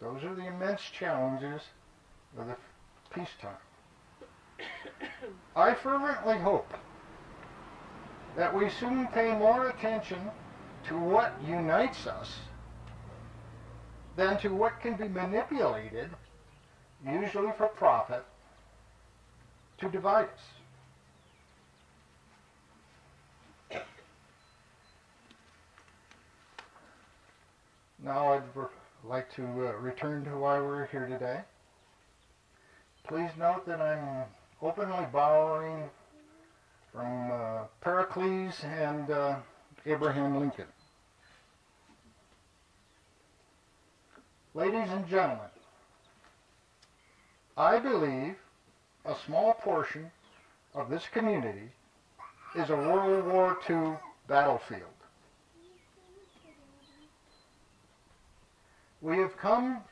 Those are the immense challenges of the peacetime. I fervently hope that we soon pay more attention to what unites us than to what can be manipulated, usually for profit, to divide us. Now I'd like to return to why we're here today. Please note that I'm openly borrowing from Pericles and Abraham Lincoln. Ladies and gentlemen, I believe a small portion of this community is a World War II battlefield. We have come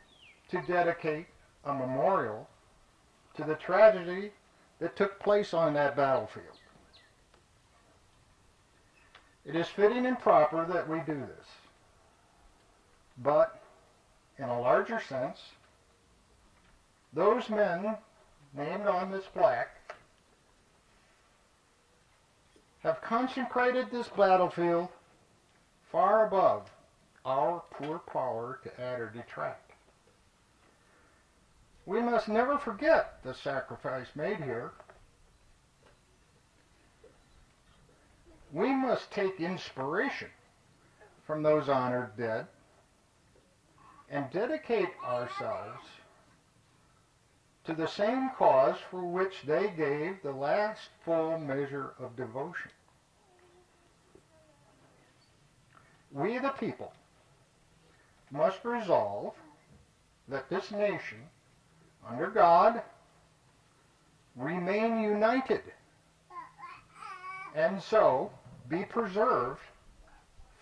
to dedicate a memorial to the tragedy that took place on that battlefield. It is fitting and proper that we do this. But, in a larger sense, those men named on this plaque have consecrated this battlefield far above our poor power to add or detract. We must never forget the sacrifice made here. We must take inspiration from those honored dead and dedicate ourselves to the same cause for which they gave the last full measure of devotion. We the people must resolve that this nation, under God, remain united and so be preserved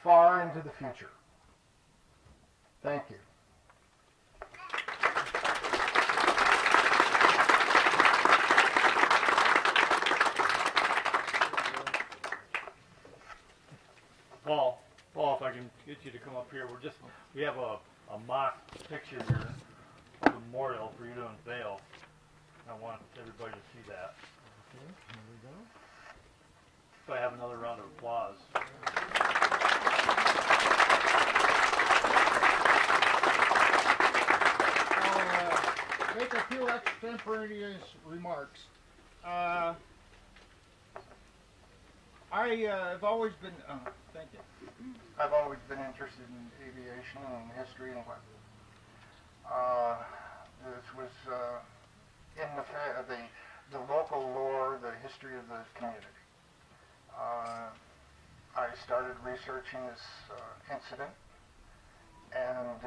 far into the future. Thank you. Paul, if I can get you to come up here, we have a mock picture here, a memorial for you to unveil. I want everybody to see that. Okay, here we go. If I have another round of applause. I'll make a few extemporaneous remarks. I've always been, thank you. I've always been interested in aviation and history and what. This was in the local lore, the history of the community. I started researching this incident, and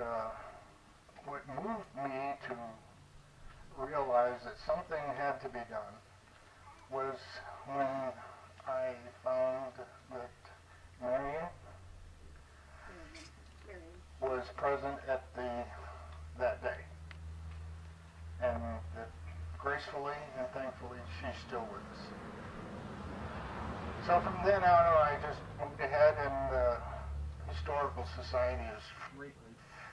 what moved me to realize that something had to be done was when I found that Marion was present at that day, and that gracefully and thankfully she's still with us. So from then on, I just moved ahead, and the Historical Society has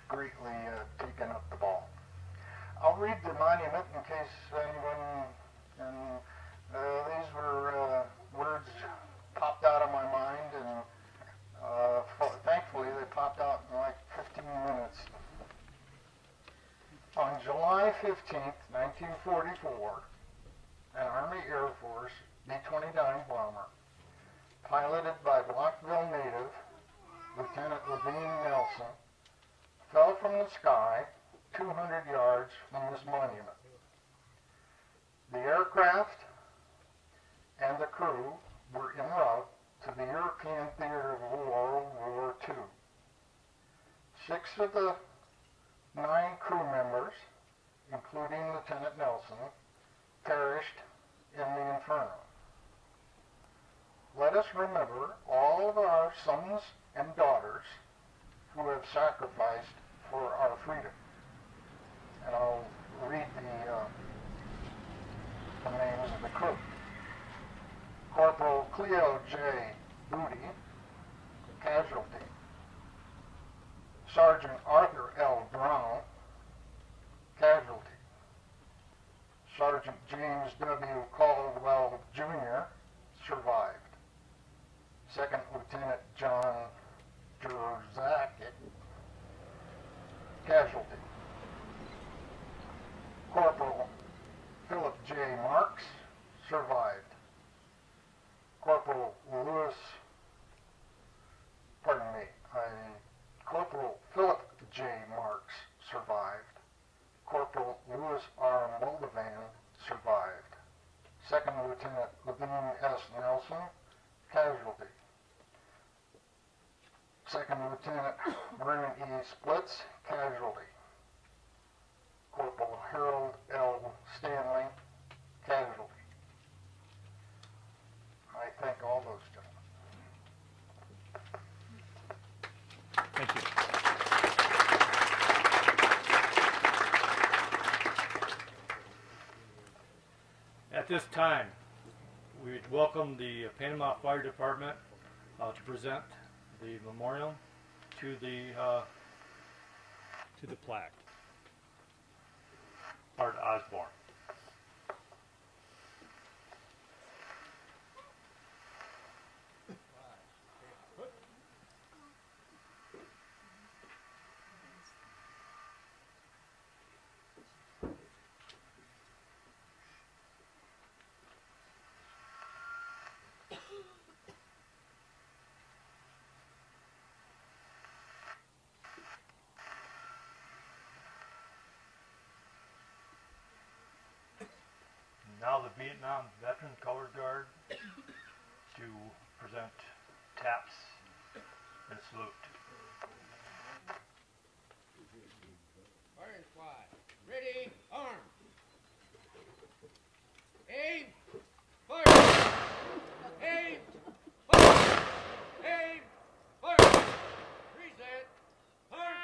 greatly taken up the ball. I'll read the monument in case anyone, and these were words popped out of my mind, and thankfully they popped out in like 15 minutes. On July 15th, 1944, an Army Air Force B-29 bomber, piloted by Blockville native Lieutenant Levine Nelson, fell from the sky 200 yards from this monument. The aircraft and the crew were en route to the European theater of World War II. 6 of the 9 crew members, including Lieutenant Nelson, perished in the inferno. Let us remember all of our sons and daughters who have sacrificed for our freedom. And I'll read the names of the crew. Corporal Cleo J. Booty, casualty. Sergeant Arthur L. Brown, Sergeant James W. Caldwell Jr. survived. Second Lieutenant John Jerzak, casualty. Corporal Philip J. Marks survived. Corporal Philip J. Marks survived. Corporal Louis R. Moldovan survived. Second Lieutenant Levine S. Nelson, casualty. Second Lieutenant Vernon E. Splits, casualty. Corporal Harold L. Stanley, casualty. I thank all those gentlemen. Thank you. At this time, we welcome the Panama Fire Department to present the memorial to the plaque. Art Osborne. Now the Vietnam Veteran Color Guard to present taps and salute. Fire and squad. Ready, arm. Aim. Fire. Aim. Fire. Aim. Fire. Reset. Fire.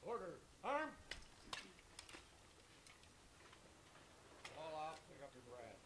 Order. Arm. All out. Pick up your breath.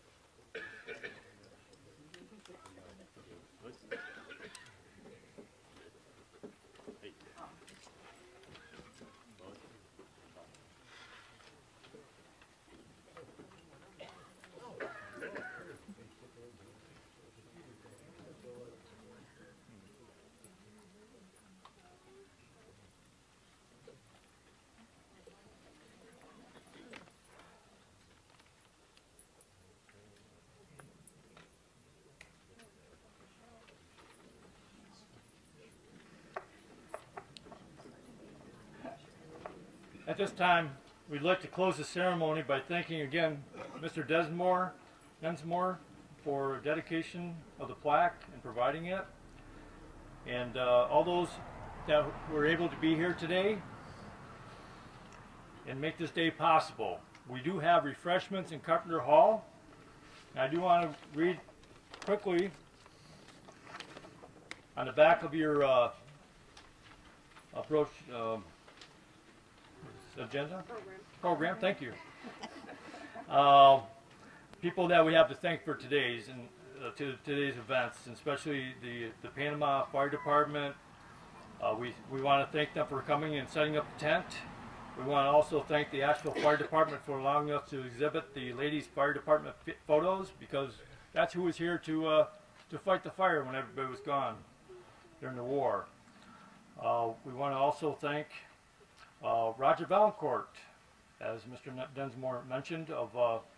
At this time, we'd like to close the ceremony by thanking again Mr. Densmore for dedication of the plaque and providing it, and all those that were able to be here today and make this day possible. We do have refreshments in Carpenter Hall, and I do want to read quickly on the back of your approach agenda? Program, thank you. People that we have to thank for today's today's events, and especially the Panama Fire Department. We want to thank them for coming and setting up the tent. We want to also thank the Asheville Fire Department for allowing us to exhibit the ladies' fire department photos, because that's who was here to fight the fire when everybody was gone during the war. We want to also thank Roger Valancourt, as Mr. Densmore mentioned.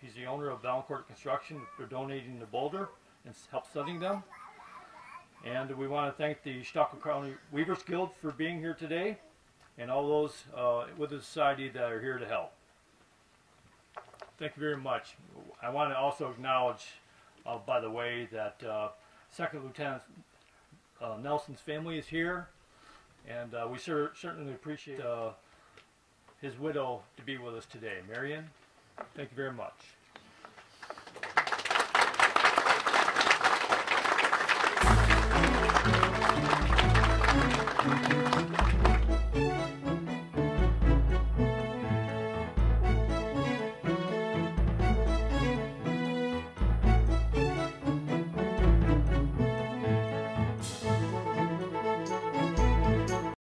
He's the owner of Valancourt Construction for donating the boulder and help setting them. And we want to thank the Stockton County Weavers Guild for being here today, and all those with the society that are here to help. Thank you very much. I want to also acknowledge by the way, that Second Lieutenant Nelson's family is here, and we certainly appreciate his widow to be with us today. Marion, thank you very much.